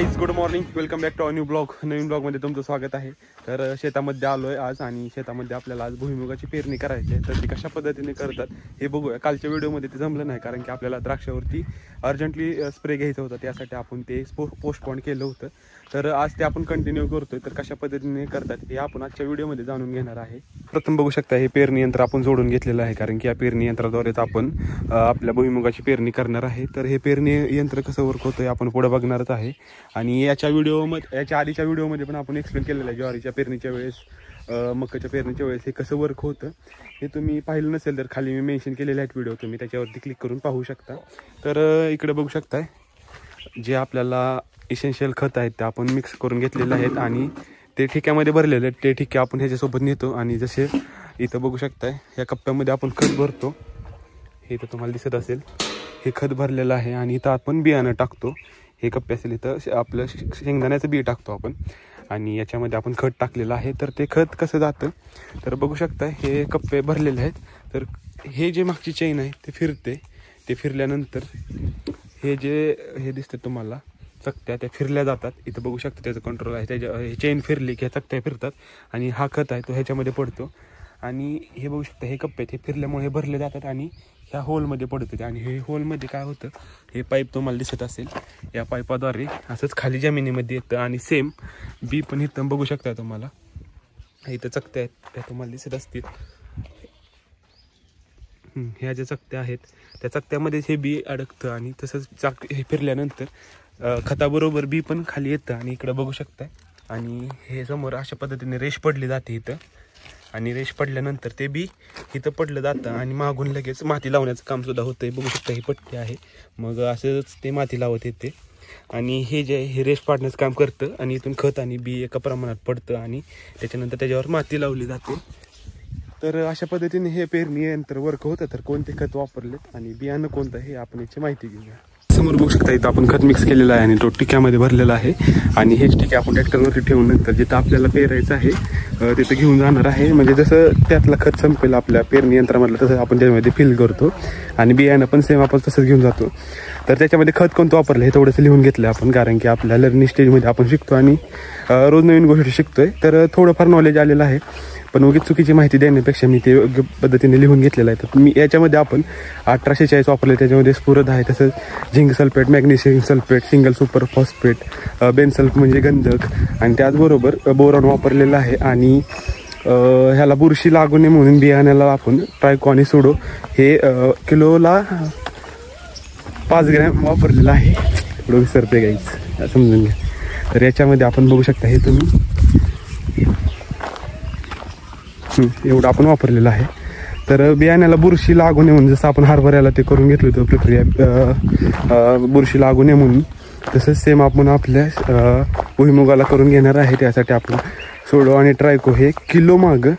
Guys good morning, welcome back to new blog. नवीन ब्लॉगमध्ये तुमचं स्वागत आहे. तर शेतामध्ये आलो आहे आज आणि शेतामध्ये आपल्याला आज भुईमुगाची पेरणी करायची आहे. तर ती कशा पद्धतीने करतात हे बघूया. कालच्या व्हिडिओमध्ये ते जमलं नाही कारण की आपल्याला द्राक्षावरती अर्जंटली स्प्रे घ्यायचं होतं, त्यासाठी आपण ते पोस्टपोन केलं होतं. तर आज ते आपण कंटिन्यू करतोय. तर कशा पद्धतीने करतात हे आपण आजच्या व्हिडिओमध्ये जाणून घेणार आहे. प्रथम बघू शकता हे पेरणी यंत्र आपण जोडून घेतलेलं आहे कारण की या पेरणी यंत्राद्वारेच आपण आपल्या भुईमुगाची पेरणी करणार आहे. तर हे पेरणी यंत्र कसं वर्क होतं आपण पुढे बघणारच आहे. आणि याच्या आधीच्या व्हिडिओमध्ये पण आपण एक्सप्लेन केलेलं आहे ज्वारीच्या पेरणीच्या वेळेस, मकाच्या पेरणीच्या वेळेस हे कसं वर्क होतं. हे तुम्ही पाहिलं नसेल तर खाली मी मेन्शन केलेले आहेत व्हिडिओ, तुम्ही त्याच्यावरती क्लिक करून पाहू शकता. तर इकडे बघू शकताय जे आपल्याला इसेन्शियल खत आहेत ते आपण मिक्स करून घेतलेले आहेत आणि ते ठिक्यामध्ये भरलेले आहेत. ते ठिके आपण ह्याच्यासोबत नेतो आणि जसे इथं बघू शकताय या कप्प्यामध्ये आपण खत भरतो. हे इथं तुम्हाला दिसत असेल हे खत भरलेलं आहे आणि इथं आपण बियाणं टाकतो. हे कप्पे असेल इथं आपलं शेंगदाण्याचं बी टाकतो आपण आणि याच्यामध्ये आपण खत टाकलेलं आहे. तर ते खत कसं जातं तर बघू शकता हे कप्पे भरलेले आहेत. तर हे जे मागची चेन आहे ते फिरते. ते फिरल्यानंतर हे दिसतं तुम्हाला चकत्या त्या फिरल्या जातात. इथं बघू शकता त्याचं कंट्रोल आहे. हे चेन फिरली की ह्या चकत्या फिरतात आणि हा खत आहे तो ह्याच्यामध्ये पडतो. आणि हे बघू शकता हे कप्पे ते फिरल्यामुळे हे भरले जातात आणि ह्या होलमध्ये पडतं ते. आणि हे होलमध्ये काय होतं हे पाईप तुम्हाला दिसत असेल, या पाईपाद्वारे असंच खाली जमिनीमध्ये येतं. आणि सेम बी पण इथं बघू शकता तुम्हाला इथं चकत्या आहेत त्या तुम्हाला दिसत असतील. ह्या ज्या चकत्या आहेत त्या चकत्यामध्ये हे बी अडकतं आणि तसंच हे फिरल्यानंतर खताबरोबर बी पण खाली येतं. आणि इकडं बघू शकताय आणि हे समोर अशा पद्धतीने रेष पडली जाते इथं. आणि रेष पडल्यानंतर ते बी इथं पडलं जातं आणि मागून लगेच माती लावण्याचं काम सुद्धा होतं. बघू शकता ही पट्टी आहे, मग असंच ते माती लावत येते आणि हे जे हे रेष पाडण्याचं काम करतं आणि इथून खत आणि बी एका प्रमाणात पडतं आणि त्याच्यानंतर त्याच्यावर माती लावली जाते. तर अशा पद्धतीने हे पेरणी यंत्र वर्क होतं. तर कोणते खत वापरलेत आणि बियाणं कोणतं हे आपण याची माहिती घेऊया. समोर बघू शकता इथं आपण खत मिक्स केलेलं आहे आणि तो टिक्यामध्ये भरलेला आहे. आणि हेच टिक्या आपण ट्रॅक्टरवरती ठेवून नंतर जिथं आपल्याला पेरायचं आहे तिथं घेऊन जाणार आहे. म्हणजे जसं त्यातलं खत संपेल आपल्या पेरणी यंत्रामधलं तसं आपण त्याच्यामध्ये फिल करतो आणि बियाणं पण सेम आपण तसंच घेऊन जातो. तर त्याच्यामध्ये खत कोणतं वापरलं हे थोडंसं लिहून घेतलं आपण कारण की आपल्या लर्निंग स्टेजमध्ये आपण शिकतो आणि रोज नवीन गोष्टी शिकतोय. तर थोडंफार नॉलेज आलेलं आहे, पण उगीच चुकीची माहिती देण्यापेक्षा मी ते योग्य पद्धतीने लिहून घेतलेलं आहे. तर मी याच्यामध्ये आपण 1846 वापरले, त्याच्यामध्ये स्फुरद आहे, तसंच zinc sulphate, magnesium sulphate, single super phosphate, Bensulf म्हणजे गंधक आणि त्याचबरोबर बोरॉन वापरलेलं आहे. आणि ह्याला बुरशी लागू नये म्हणून बियाण्याला आपण ट्रायको आणि सुडो हे किलोला 5 ग्रॅम वापरलेलं आहे. थोडं विसरते गाईच, समजून घ्या. तर याच्यामध्ये आपण बघू शकता हे तुम्ही एवढं आपण वापरलेलं आहे. तर बियाण्याला बुरशी लागू नये म्हणून जसं आपण हरभऱ्याला ते करून घेतलं होतं प्रक्रिया बुरशी लागू नये म्हणून, तसंच सेम आपण आपल्या भुईमुगाला करून घेणार आहे. त्यासाठी आपण सोडो आणि ट्रायको हे किलो मागं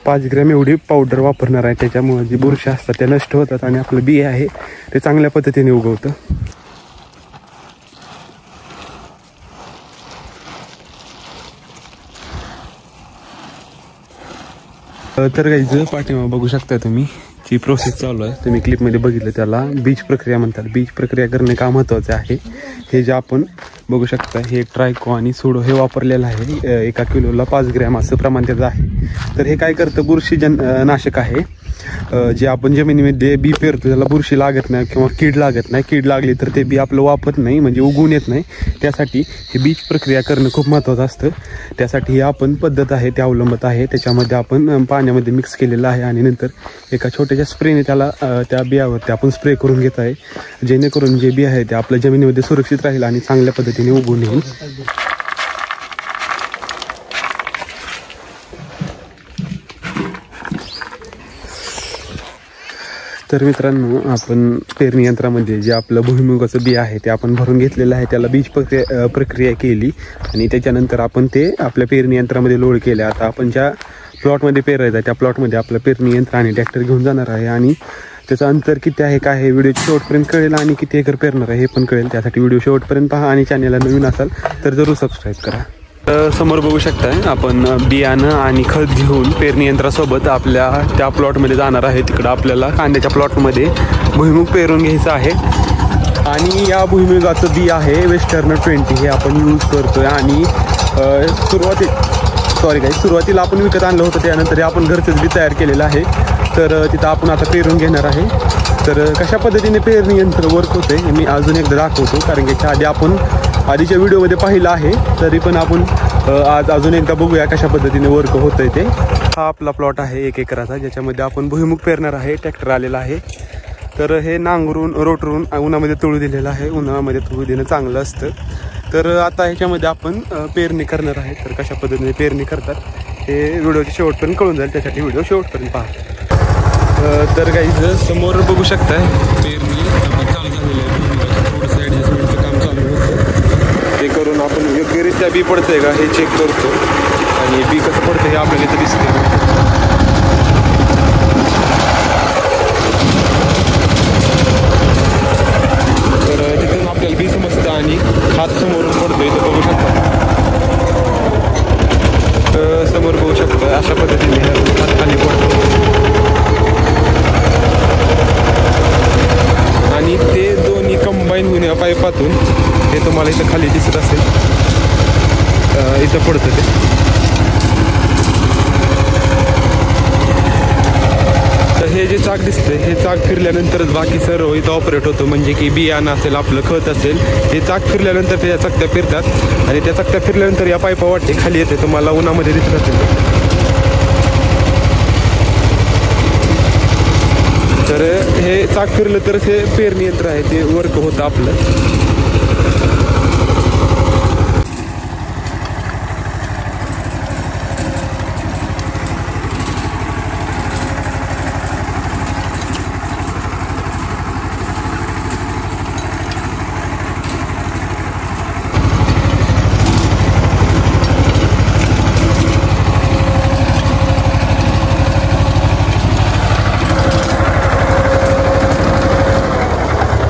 5 ग्रॅम एवढी पावडर वापरणार आहे. त्याच्यामुळे जी बुरशी असतात त्या नष्ट होतात आणि आपलं बी आहे ते चांगल्या पद्धतीने उगवतं. तर काही पाठीमागे बघू शकता तुम्ही जी प्रोसेस चालू आहे, तुम्ही क्लिपमध्ये बघितलं, त्याला बीज प्रक्रिया म्हणतात. बीज प्रक्रिया करणे का महत्त्वाचे आहे हे जे आपण बघू शकता हे ट्रायको आणि सुडो हे वापरलेलं आहे. 1 किलोला 5 ग्रॅम असं प्रमाण त्याचं आहे. तर हे काय करतं बुरशी नाशक आहे. जे आपण जमिनीमध्ये बी पेरतो त्याला बुरशी लागत नाही किंवा कीड लागत नाही. कीड लागली तर ते बी आपलं वापरत नाही, म्हणजे उगवून येत नाही. त्यासाठी हे बीज प्रक्रिया करणं खूप महत्त्वाचं असतं. त्यासाठी ही आपण पद्धत आहे ते अवलंबत आहे. त्याच्यामध्ये आपण पाण्यामध्ये मिक्स केलेलं आहे आणि नंतर एका छोट्याशा स्प्रेने त्याला त्या बियावरती आपण स्प्रे करून घेत आहे, जेणेकरून जे बी आहे ते आपल्या जमिनीमध्ये सुरक्षित राहील आणि चांगल्या पद्धतीने उगवून येईल. तर मित्रांनो आपण पेरणी यंत्रामध्ये जे आपलं भुईमुगाचं बी आहे ते आपण भरून घेतलेलं आहे. त्याला बीज प्रक्रिया केली आणि त्याच्यानंतर आपण ते आपल्या पेरणी यंत्रामध्ये लोड केले. आता आपण ज्या प्लॉटमध्ये पेरायचं आहे त्या प्लॉटमध्ये आपलं पेरणी यंत्र आणि ट्रॅक्टर घेऊन जाणार आहे आणि त्याचं अंतर किती आहे काय हे व्हिडिओ शेवटपर्यंत कळेल आणि किती एकर पेरणार आहे हे पण कळेल. त्यासाठी व्हिडिओ शेवटपर्यंत पहा आणि चॅनलला नवीन असाल तर जरूर सबस्क्राईब करा. समोर बघू शकताय आपण बियाणं आणि खत घेऊन पेरणी यंत्रासोबत आपल्या त्या प्लॉटमध्ये जाणार आहे. तिकडं आपल्याला कांद्याच्या प्लॉटमध्ये भुईमुग पेरून घ्यायचं आहे. आणि या भुईमुगाचं बी आहे वेस्टर्न 20 हे आपण यूज करतोय. आणि सुरुवातीला आपण विकत आणलं होतं, त्यानंतर आपण घरचंच बी तयार केलेलं आहे. तर तिथं आपण आता पेरून घेणार आहे. तर कशा पद्धतीने पेरणी यंत्र वर्क होते हे मी अजून एकदा दाखवतो, कारण याच्या आधी आपण आधीच्या व्हिडिओमध्ये पाहिलं आहे. तरी पण आपण आज अजून एकदा बघूया कशा पद्धतीने वर्क होतंय ते. हा आपला प्लॉट आहे 1 एकराचा, ज्याच्यामध्ये आपण भुईमुग पेरणार आहे. ट्रॅक्टर आलेला आहे. तर हे नांगरून रोटरून उन्हामध्ये तळू दिलेलं आहे. उन्हामध्ये तळू देणं चांगलं असतं. तर आता ह्याच्यामध्ये आपण पेरणी करणार आहे. तर कशा पद्धतीने पेरणी करतात हे व्हिडिओच्या शेवटपर्यंत कळून जाईल, त्यासाठी व्हिडिओ शेवटपर्यंत पहा. तर काही समोर बघू शकताय पेरणी चालू झालेलं आहे. थोडंसं ॲडजस्टमेंटचं काम चालू होतं. ते करून आपण योग्यरित्या बी पडतंय का हे चेक करतो. आणि बी कसं पडतं हे आपल्याला इथं दिसते. तर तिथून आपल्याला बी समजतं आणि हात समोरून पडतोय तर बघू शकता. समोर बघू शकता अशा पद्धतीने हात खाली पडतो. आणि ते दोन्ही कंबाईन होऊन या पाईपातून हे तुम्हाला इथं खाली दिसत असेल, इथं पडतं ते. तर हे जे चाक दिसतंय हे चाक फिरल्यानंतरच बाकी सर्व इथं ऑपरेट होतं. म्हणजे की बियाणं असेल, आपलं खत असेल, हे चाक फिरल्यानंतर त्या चकत्या फिरतात आणि त्या चकत्या फिरल्यानंतर या पाईपा वाटते खाली येते. तुम्हाला उन्हामध्ये दिसत असेल. तर हे चाक फिरलं तर हे पेरणी यंत्र आहे ते वर्क होतं आपलं.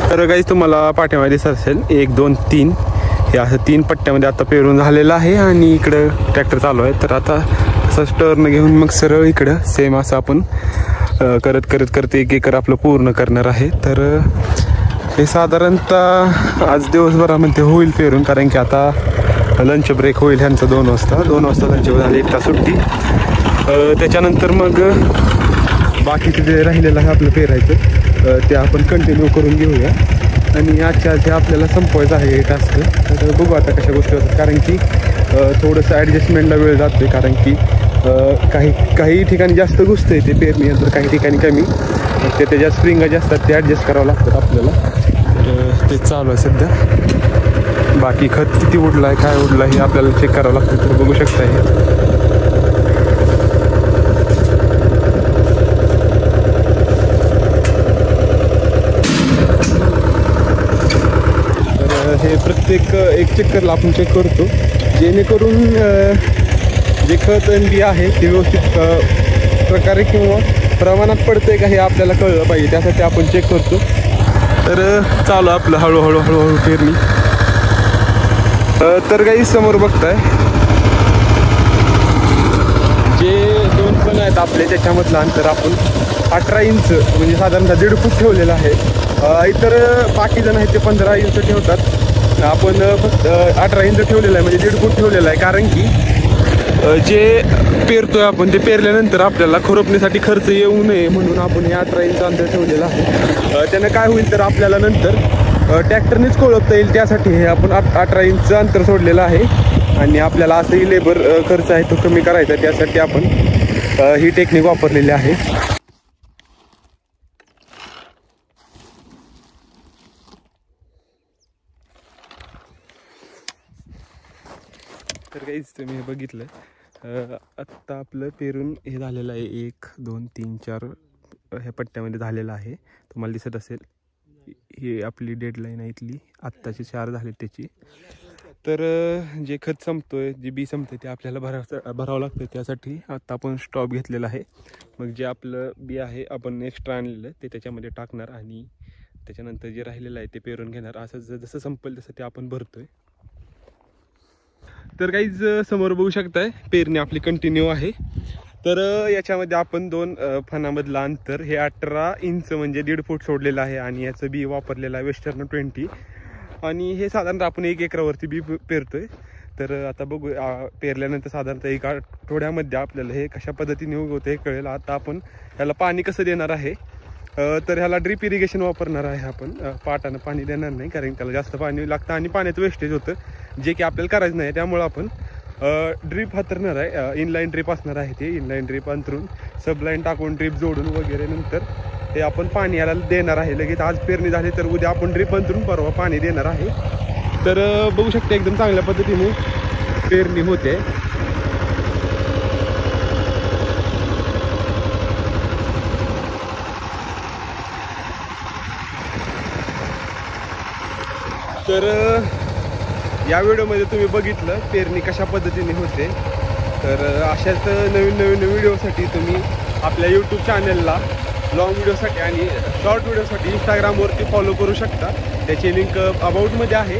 तर काही तुम्हाला पाठीमागे दिसत असेल 1 2 3 हे असं 3 पट्ट्यामध्ये आता पेरून झालेलं आहे. आणि इकडं ट्रॅक्टर चालू आहे. तर आता असं टर्न घेऊन मग सरळ इकडं सेम असं आपण करत 1 एकर आपलं पूर्ण करणार आहे. तर हे साधारणतः आज दिवसभरामध्ये होईल पेरून, कारण की आता लंच ब्रेक होईल ह्यांचं 2 वाजता लंच झाले, 1 तास सुट्टी. त्याच्यानंतर मग बाकीचं जे राहिलेलं आहे आपलं पेरायचं ते आपण कंटिन्यू करून घेऊया. आणि आजच्या आज आपल्याला संपवायचं आहे टास्क. तर बघू आता कशा गोष्टी होतात, कारण की थोडंसं ॲडजस्टमेंटला वेळ जातो आहे. कारण की काही ठिकाणी जास्त घुसतं आहे ते पेरणी यंत्र, काही ठिकाणी कमी. ते त्याच्या स्प्रिंगा जे असतात ते ॲडजस्ट करावं लागतात आपल्याला. तर ते चालू आहे सध्या. बाकी खत किती उडलं आहे काय उडलं हे आपल्याला चेक करावं लागतं. तर बघू शकता हे प्रत्येक 1 चक्करला आपण चेक करतो, जेणेकरून जे खत बी आहे ते व्यवस्थित प्रकारे किंवा प्रमाणात पडतंय का हे आपल्याला कळलं पाहिजे. त्यासाठी आपण चेक करतो. तर चालू आपलं हळूहळू पेरणी. तर काही समोर बघताय जे 2 पण आहेत आपले, त्याच्यामधलं अंतर आपण 18 इंच म्हणजे साधारणतः 1.5 फूट ठेवलेलं आहे. इतर बाकी जण आहेत ते 15 इंच ठेवतात. आपण फक्त 18 इंच ठेवलेलं आहे, म्हणजे 1.5 फूट ठेवलेलं आहे. कारण की जे पेरतोय आपण ते पेरल्यानंतर आपल्याला खुरपणीसाठी खर्च येऊ नये म्हणून आपण हे 18 इंच अंतर ठेवलेलं आहे. त्यानं काय होईल तर आपल्याला नंतर ट्रॅक्टरनेच कोळपता येईल, त्यासाठी हे आपण 18 इंच अंतर सोडलेलं आहे. आणि आपल्याला असंही लेबर खर्च आहे तो कमी करायचा, त्यासाठी आपण ही टेक्निक वापरलेली आहे. तर काहीच तुम्ही बघितलं आत्ता आपलं पेरून हे झालेलं आहे. 1 2 3 4 ह्या पट्ट्यामध्ये झालेलं आहे. तुम्हाला दिसत असेल ही आपली डेडलाईन आहे इथली. आत्ताचे 4 झाले त्याची. तर जे खत संपतोय, जे बी संपते ते आपल्याला भरावं लागतं. त्यासाठी आत्ता आपण स्टॉप घेतलेला आहे. मग जे आपलं बी आहे आपण एक्स्ट्रा आणलेलं ते त्याच्यामध्ये टाकणार आणि त्याच्यानंतर जे राहिलेलं आहे ते पेरून घेणार. असं जसं संपेल तसं ते आपण भरतोय. तर काहीच समोर बघू शकताय पेरणी आपली कंटिन्यू आहे. तर याच्यामध्ये आपण 2 फणामधलं अंतर हे 18 इंच म्हणजे 1.5 फूट सोडलेलं आहे आणि याचं बी वापरलेलं आहे वेस्टर्न 20 आणि हे साधारणतः आपण 1 एकरावरती बी पेरतोय. तर आता बघू पेरल्यानंतर साधारणतः 1 आठवड्यामध्ये आपल्याला हे कशा पद्धतीने उगवतं हे कळेल. आता आपण ह्याला पाणी कसं देणार आहे तर ह्याला ड्रीप इरिगेशन वापरणार आहे आपण. पाटानं पाणी देणार नाही कारण त्याला जास्त पाणी लागतं आणि पाण्याचं वेस्टेज होतं जे की आपल्याला करायचं नाही. त्यामुळं आपण ड्रीप हातरणार आहे. इनलाईन ड्रीप असणार आहे ते. इनलाईन ड्रीप अंतरून सबलाईन टाकून ड्रीप जोडून वगैरे नंतर हे आपण पाणी याला देणार आहे. लगेच आज पेरणी झाली तर उद्या आपण ड्रीप अंतरून परवा पाणी देणार आहे. तर बघू शकता एकदम चांगल्या पद्धतीने पेरणी होते. तर या व्हिडिओमध्ये तुम्ही बघितलं पेरणी कशा पद्धतीने होते. तर अशाच नवीन व्हिडिओसाठी तुम्ही आपल्या यूट्यूब चॅनलला लॉंग व्हिडिओसाठी आणि शॉर्ट व्हिडिओसाठी इंस्टाग्रामवरती फॉलो करू शकता. त्याची लिंक अबाउटमध्ये आहे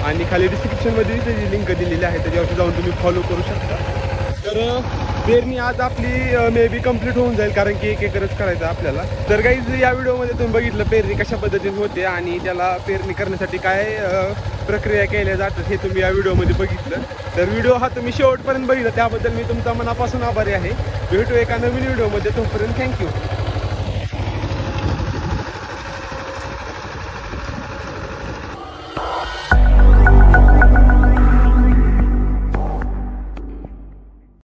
आणि खाली डिस्क्रिप्शनमध्ये त्याची लिंक दिलेली आहे, त्याच्यावरती जाऊन तुम्ही फॉलो करू शकता. तर पेरणी आज आपली मे बी कंप्लीट होऊन जाईल कारण की 1 एकरच करायचं आपल्याला. तर गाईज या व्हिडिओमध्ये तुम्ही बघितलं पेरणी कशा पद्धतीने होते आणि त्याला पेरणी करण्यासाठी काय प्रक्रिया केल्या जातात हे तुम्ही या व्हिडिओमध्ये बघितलं. तर व्हिडिओ हा तुम्ही शेवटपर्यंत बघितला त्याबद्दल मी तुमचा मनापासून आभारी आहे. भेटू एका नवीन व्हिडिओमध्ये, तोपर्यंत थँक्यू.